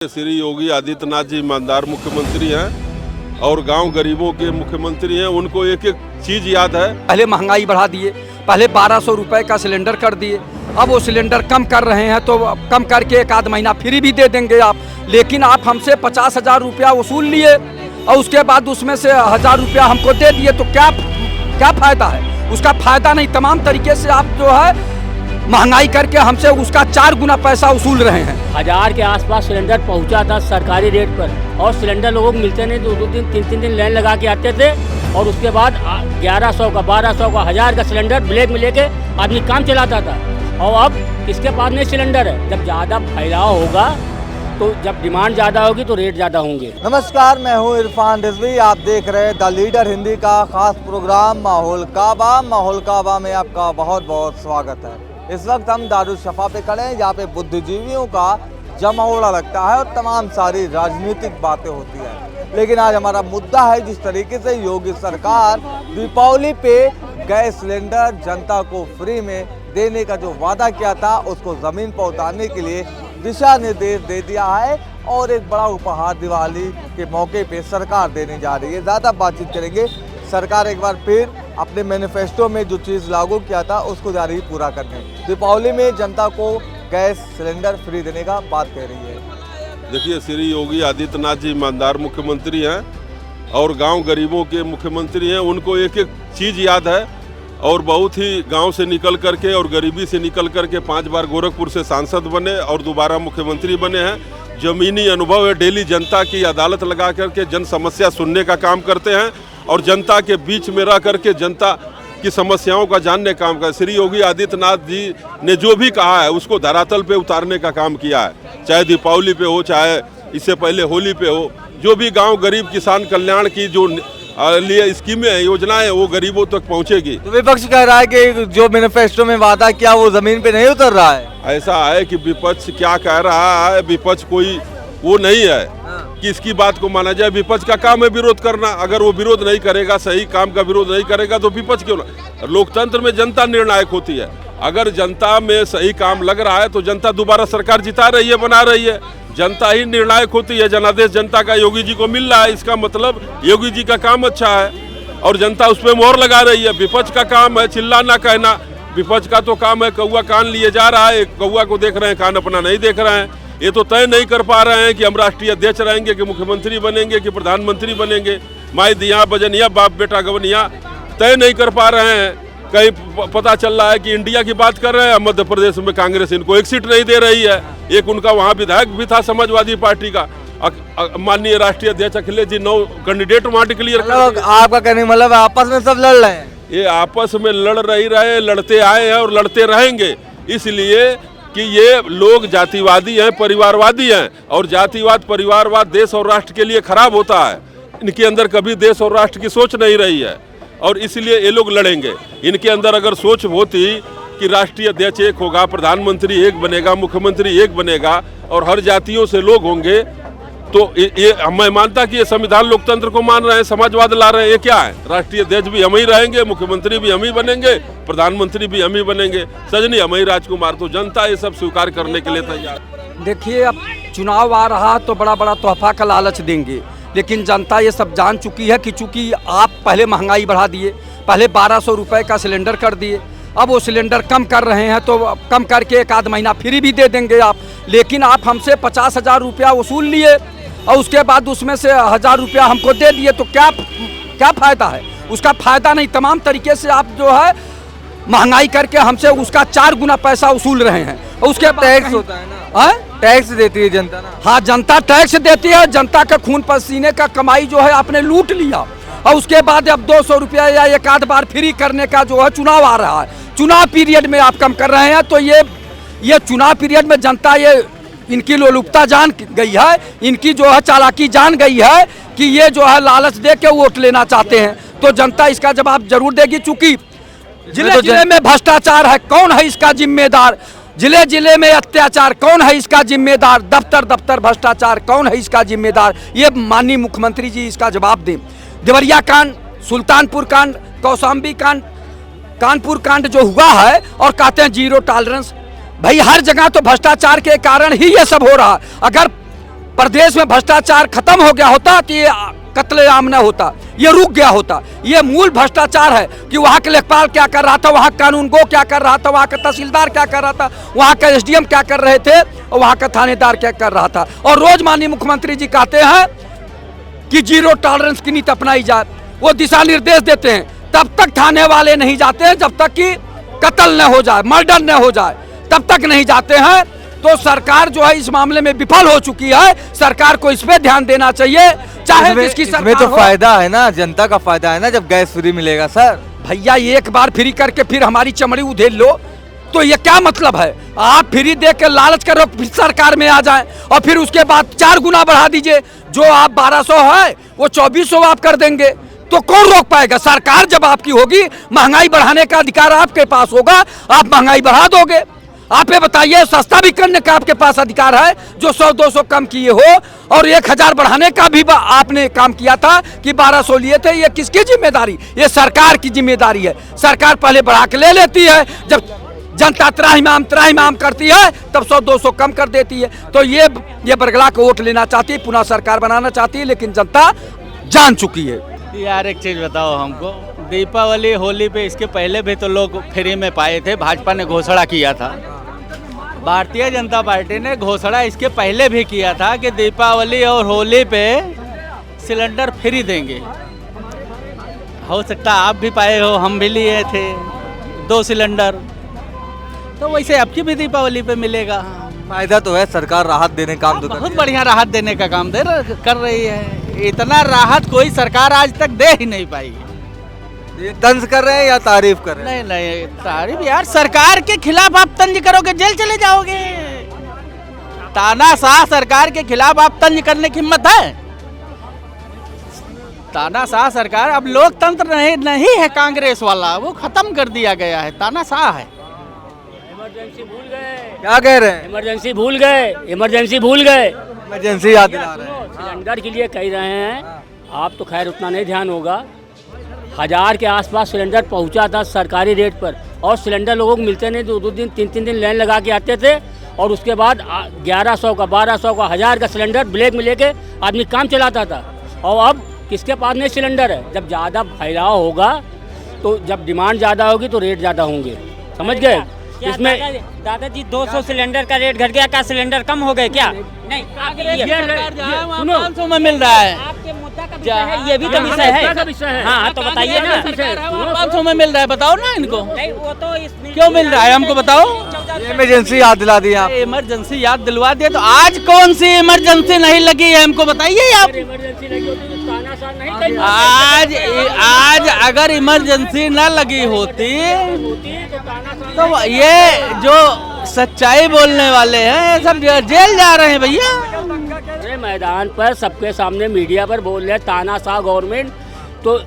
श्री योगी आदित्यनाथ जी ईमानदार मुख्यमंत्री हैं और गांव गरीबों के मुख्यमंत्री हैं। उनको एक एक चीज याद है। पहले महंगाई बढ़ा दिए, पहले 1200 रुपए का सिलेंडर कर दिए, अब वो सिलेंडर कम कर रहे हैं तो कम करके एक आध महीना फ्री भी दे देंगे आप। लेकिन आप हमसे 50,000 रुपया वसूल लिए और उसके बाद उसमें से 1000 रुपया हमको दे दिए, तो क्या फायदा है? उसका फायदा नहीं। तमाम तरीके से आप जो है महंगाई करके हमसे उसका 4 गुना पैसा वसूल रहे हैं। 1000 के आसपास सिलेंडर पहुंचा था सरकारी रेट पर, और सिलेंडर लोगों को मिलते नहीं, 2-2 दिन 3-3 दिन लाइन लगा के आते थे। और उसके बाद 1100 का 1200 का 1000 का सिलेंडर ब्लैक में लेके आदमी काम चलाता था। और अब किसके पास नहीं सिलेंडर है? जब ज़्यादा फैलाव होगा तो जब डिमांड ज़्यादा होगी तो रेट ज़्यादा होंगे। नमस्कार, मैं हूं इरफान रिजवी। आप देख रहे हैं द लीडर हिंदी का खास प्रोग्राम माहौल काबा। माहौल काबा में आपका बहुत बहुत स्वागत है। इस वक्त हम दारुशफा पे खड़े हैं, जहाँ पे बुद्धिजीवियों का जमावड़ा लगता है और तमाम सारी राजनीतिक बातें होती है। लेकिन आज हमारा मुद्दा है, जिस तरीके से योगी सरकार दीपावली पे गैस सिलेंडर जनता को फ्री में देने का जो वादा किया था, उसको ज़मीन पर उतारने के लिए दिशा निर्देश दे दिया है और एक बड़ा उपहार दिवाली के मौके पे सरकार देने जा रही है। ज़्यादा बातचीत करेंगे। सरकार एक बार फिर अपने मैनिफेस्टो में जो चीज़ लागू किया था उसको जा रही है पूरा करने। दीपावली में जनता को गैस सिलेंडर फ्री देने का बात कह रही है। देखिए, श्री योगी आदित्यनाथ जी ईमानदार मुख्यमंत्री हैं और गांव गरीबों के मुख्यमंत्री हैं। उनको एक एक चीज़ याद है और बहुत ही गांव से निकल करके और गरीबी से निकल करके 5 बार गोरखपुर से सांसद बने और दोबारा मुख्यमंत्री बने हैं। ज़मीनी अनुभव है। डेली जनता की अदालत लगा करके जन समस्या सुनने का काम करते हैं और जनता के बीच में रह करके जनता की समस्याओं का जानने का काम कर। श्री योगी आदित्यनाथ जी ने जो भी कहा है उसको धरातल पे उतारने का काम किया है। चाहे दीपावली पे हो, चाहे इससे पहले होली पे हो, जो भी गांव गरीब किसान कल्याण की जो लिए स्कीमें हैं, योजनाएं हैं, वो गरीबों तक पहुंचेगी। तो विपक्ष कह रहा है कि जो मैनिफेस्टो में वादा किया वो जमीन पे नहीं उतर रहा है। ऐसा है कि विपक्ष क्या कह रहा है, विपक्ष कोई वो नहीं है कि इसकी बात को माना जाए। विपक्ष का काम है विरोध करना। अगर वो विरोध नहीं करेगा, सही काम का विरोध नहीं करेगा, तो विपक्ष क्यों ना? लोकतंत्र में जनता निर्णायक होती है। अगर जनता में सही काम लग रहा है तो जनता दोबारा सरकार जिता रही है, बना रही है। जनता ही निर्णायक होती है। जनादेश जनता का योगी जी को मिल रहा है, इसका मतलब योगी जी का काम अच्छा है और जनता उस पर मोहर लगा रही है। विपक्ष का काम है चिल्लाना, कहना। विपक्ष का तो काम है कौवा कान लिए जा रहा है, कौवा को देख रहे हैं, कान अपना नहीं देख रहे हैं। ये तो तय नहीं कर पा रहे हैं कि हम राष्ट्रीय अध्यक्ष रहेंगे, कि मुख्यमंत्री बनेंगे, कि प्रधानमंत्री बनेंगे। माई दिया बजनिया बाप बेटा गवनिया तय नहीं कर पा रहे हैं। कहीं पता चल रहा है कि इंडिया की बात कर रहे हैं। मध्य प्रदेश में कांग्रेस इनको एक सीट नहीं दे रही है। एक उनका वहाँ विधायक भी था समाजवादी पार्टी का, माननीय राष्ट्रीय अध्यक्ष अखिलेश जी 9 कैंडिडेट वहाँ डिक्लेयर कर। आपका कहने मतलब आपस में सब लड़ रहे हैं? ये आपस में लड़ रही रहे, लड़ते आए हैं और लड़ते रहेंगे। इसलिए कि ये लोग जातिवादी हैं, परिवारवादी हैं, और जातिवाद परिवारवाद देश और राष्ट्र के लिए खराब होता है। इनके अंदर कभी देश और राष्ट्र की सोच नहीं रही है और इसलिए ये लोग लड़ेंगे। इनके अंदर अगर सोच होती कि राष्ट्रीय अध्यक्ष एक होगा, प्रधानमंत्री एक बनेगा, मुख्यमंत्री एक बनेगा और हर जातियों से लोग होंगे, तो ये मैं मानता कि ये संविधान लोकतंत्र को मान रहे हैं, समाजवाद ला रहे हैं। ये क्या है? राष्ट्रीय अध्यक्ष भी हम ही रहेंगे, मुख्यमंत्री भी हम ही बनेंगे, प्रधानमंत्री भी हम ही बनेंगे, सजनी हम ही राजकुमार। तो जनता ये सब स्वीकार करने के लिए तैयार। देखिए, अब चुनाव आ रहा तो बड़ा बड़ा तोहफा का लालच देंगे, लेकिन जनता ये सब जान चुकी है कि चूंकि आप पहले महंगाई बढ़ा दिए, पहले 1200 रुपए का सिलेंडर कर दिए, अब वो सिलेंडर कम कर रहे हैं तो कम करके एक आध महीना फ्री भी दे देंगे आप। लेकिन आप हमसे 50,000 रुपया वसूल लिए और उसके बाद उसमें से 1000 रुपया हमको दे दिए, तो क्या फायदा है? उसका फायदा नहीं। तमाम तरीके से आप जो है महंगाई करके हमसे उसका 4 गुना पैसा वसूल रहे हैं। और उसके टैक्स होता है ना, टैक्स देती है जनता ना। हाँ, जनता टैक्स देती है। जनता का खून पसीने का कमाई जो है आपने लूट लिया और उसके बाद अब 200 रुपया या एक आध बार फ्री करने का जो है चुनाव आ रहा है, चुनाव पीरियड में आप कम कर रहे हैं। तो ये चुनाव पीरियड में जनता ये इनकी लोलुपता जान गई है, इनकी जो है चालाकी जान गई है कि ये जो है लालच दे के वोट लेना चाहते हैं। तो जनता इसका जवाब जरूर देगी। चूंकि जिले जिले में भ्रष्टाचार है, कौन है इसका जिम्मेदार? जिले जिले में अत्याचार, कौन है इसका जिम्मेदार? दफ्तर दफ्तर भ्रष्टाचार, कौन है इसका जिम्मेदार? ये माननीय मुख्यमंत्री जी इसका जवाब दें। देवरिया कांड, सुल्तानपुर कांड, कौशाम्बी कांड, कानपुर कांड जो हुआ है और कहते हैं 0 टॉलरेंस। भाई, हर जगह तो भ्रष्टाचार के कारण ही ये सब हो रहा है। अगर प्रदेश में भ्रष्टाचार खत्म हो गया होता तो ये कत्लेआम न होता, ये रुक गया होता। ये मूल भ्रष्टाचार है कि वहाँ के लेखपाल क्या कर रहा था, वहाँ कानून गो क्या कर रहा था, वहाँ का तहसीलदार क्या कर रहा था, वहाँ का एसडीएम क्या कर रहे थे और वहाँ का थानेदार क्या कर रहा था। और रोज माननीय मुख्यमंत्री जी कहते हैं कि जीरो टॉलरेंस की नीति अपनाई जाए, वो दिशा निर्देश देते हैं, तब तक थाने वाले नहीं जाते हैं जब तक कि कत्ल न हो जाए, मर्डर न हो जाए, तब तक नहीं जाते हैं। तो सरकार जो है इस मामले में विफल हो चुकी है। सरकार को इस पे ध्यान देना चाहिए, चाहे जिसकी सरकार इसमें तो हो। फायदा है ना, जनता का फायदा है ना जब गैस फ्री मिलेगा सर। भैया एक बार फ्री करके फिर हमारी चमड़ी उधेड़ लो तो ये क्या मतलब है? आप फ्री दे के लालच करो फिर सरकार में आ जाए और फिर उसके बाद 4 गुना बढ़ा दीजिए। जो आप 1200 है वो 2400 आप कर देंगे, तो कौन रोक पाएगा? सरकार जब आपकी होगी, महंगाई बढ़ाने का अधिकार आपके पास होगा, आप महंगाई बढ़ा दोगे। आप ये बताइए, सस्ता भी करने का आपके पास अधिकार है जो 100-200 कम किए हो, और 1000 बढ़ाने का भी आपने काम किया था कि 1200 लिए थे। ये किसकी जिम्मेदारी? ये सरकार की जिम्मेदारी है। सरकार पहले बढ़ा के ले लेती है, जब जनता त्राहिमाम करती है तब 100-200 कम कर देती है। तो ये बरगला को वोट लेना चाहती है, पुनः सरकार बनाना चाहती है, लेकिन जनता जान चुकी है। यार एक चीज़ बताओ हमको, दीपावली होली पे इसके पहले भी तो लोग फ्री में पाए थे, भाजपा ने घोषणा किया था, भारतीय जनता पार्टी ने घोषणा इसके पहले भी किया था कि दीपावली और होली पे सिलेंडर फ्री देंगे। हो सकता आप भी पाए हो, हम भी लिए थे 2 सिलेंडर, तो वैसे आपकी भी दीपावली पे मिलेगा। फायदा तो है, सरकार राहत देने का काम तो बहुत करती है। बढ़िया राहत देने का काम कर रही है। इतना राहत कोई सरकार आज तक दे ही नहीं पाई। ये तंज कर रहे हैं या तारीफ कर रहे हैं? नहीं तारीफ यार, सरकार के खिलाफ आप तंज करोगे जेल चले जाओगे। तानाशाह सरकार के खिलाफ आप तंज करने की हिम्मत है? तानाशाह सरकार, अब लोकतंत्र नहीं है कांग्रेस वाला, वो खत्म कर दिया गया है, तानाशाह है। इमरजेंसी भूल गए, क्या कह रहे हैं? इमरजेंसी भूल गए, इमरजेंसी भूल गए। इमरजेंसी याद दिला रहे हैं। सिलेंडर के लिए कह रहे हैं, आप तो खैर उतना नहीं ध्यान होगा। 1000 के आसपास सिलेंडर पहुंचा था सरकारी रेट पर, और सिलेंडर लोगों को मिलते नहीं, 2-2 दिन 3-3 दिन लाइन लगा के आते थे, और उसके बाद 1100 का 1200 का 1000 का सिलेंडर ब्लैक में लेके आदमी काम चलाता था। और अब किसके पास नहीं सिलेंडर है? जब ज़्यादा फैलाव होगा तो जब डिमांड ज़्यादा होगी तो रेट ज़्यादा होंगे, समझ गए? इसमें दादाजी 200 सिलेंडर का रेट घट गया, क्या सिलेंडर कम हो गए क्या? नहीं, सुनो 500 में मिल रहा है, आपके मुद्दा का विषय है, ये भी तो विषय है। हाँ तो बताइए ना, 500 में मिल रहा है, बताओ ना इनको नहीं वो तो क्यों मिल रहा है, हमको बताओ। इमरजेंसी याद दिला दी आप। इमरजेंसी याद दिलवा दिया, तो आज कौन सी इमरजेंसी नहीं लगी है हमको बताइए आप। इमरजेंसी लगी होती तो तानाशाह नहीं था। आज अगर इमरजेंसी न लगी होती तो ये जो सच्चाई बोलने वाले हैं सब जेल जा रहे हैं भैया। अरे मैदान पर सबके सामने मीडिया पर बोल रहे तानाशाह गवर्नमेंट, तो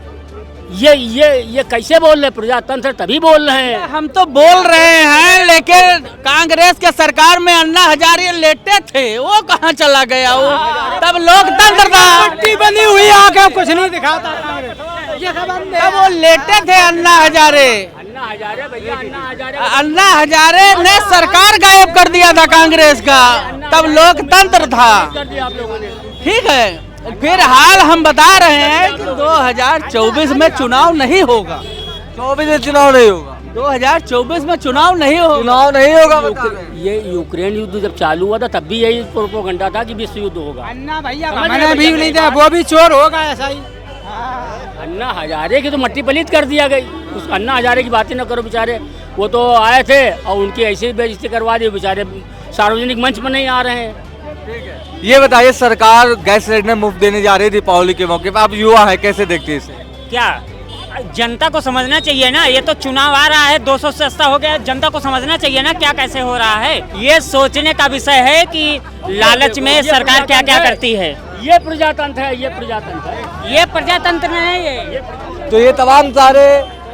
ये कैसे बोल रहे? प्रजातंत्र तभी बोल रहे हैं। हम तो बोल रहे हैं, लेकिन कांग्रेस के सरकार में अन्ना हजारे लेटे थे, वो कहाँ चला गया? वो तब लोकतंत्र था, पट्टी बनी हुई आगे कुछ नहीं दिखाता। तब वो लेटे थे अन्ना हजारे। अन्ना हजारे ने सरकार गायब कर दिया था कांग्रेस का, तब लोकतंत्र था। ठीक है, फिर हाल हम बता रहे हैं कि 2024 में चुनाव नहीं होगा। 24 में चुनाव नहीं होगा। 2024 में चुनाव नहीं होगा। चुनाव नहीं होगा बता रहे हैं। ये यूक्रेन युद्ध जब चालू हुआ था तब भी यही प्रोपोगंडा था कि विश्व युद्ध होगा। अन्ना भैया मैंने भी नहीं दिया, वो भी चोर होगा ऐसा ही। अन्ना हजारे की तो मट्टी पलीत कर दिया गई। उस अन्ना हजारे की बातें न करो, बेचारे वो तो आए थे और उनकी ऐसी ही बेइज्जती करवा दी, बेचारे सार्वजनिक मंच पर नहीं आ रहे हैं। ये बताइए, सरकार गैस सिलेंडर मुफ्त देने जा रही है दीपावली के मौके पर, आप युवा है, कैसे देखते हैं इसे? क्या जनता को समझना चाहिए ना, ये तो चुनाव आ रहा है, 200 सस्ता हो गया, जनता को समझना चाहिए ना क्या कैसे हो रहा है। ये सोचने का विषय है कि लालच में सरकार क्या क्या करती है। ये प्रजातंत्र है, ये प्रजातंत्र है, ये प्रजातंत्र नहीं है। तो ये तमाम सारे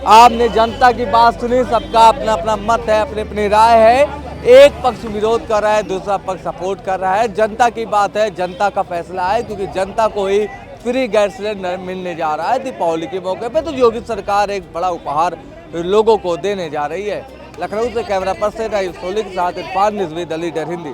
आपने जनता की बात सुनी, सबका अपना अपना मत है, अपनी अपनी राय है। एक पक्ष विरोध कर रहा है, दूसरा पक्ष सपोर्ट कर रहा है। जनता की बात है, जनता का फैसला है, क्योंकि जनता को ही फ्री गैस सिलेंडर मिलने जा रहा है दीपावली के मौके पे। तो योगी सरकार एक बड़ा उपहार लोगों को देने जा रही है। लखनऊ से कैमरा पर्सन राजीव सोली के साथ इरफान निज़वी, द लीडर हिंदी।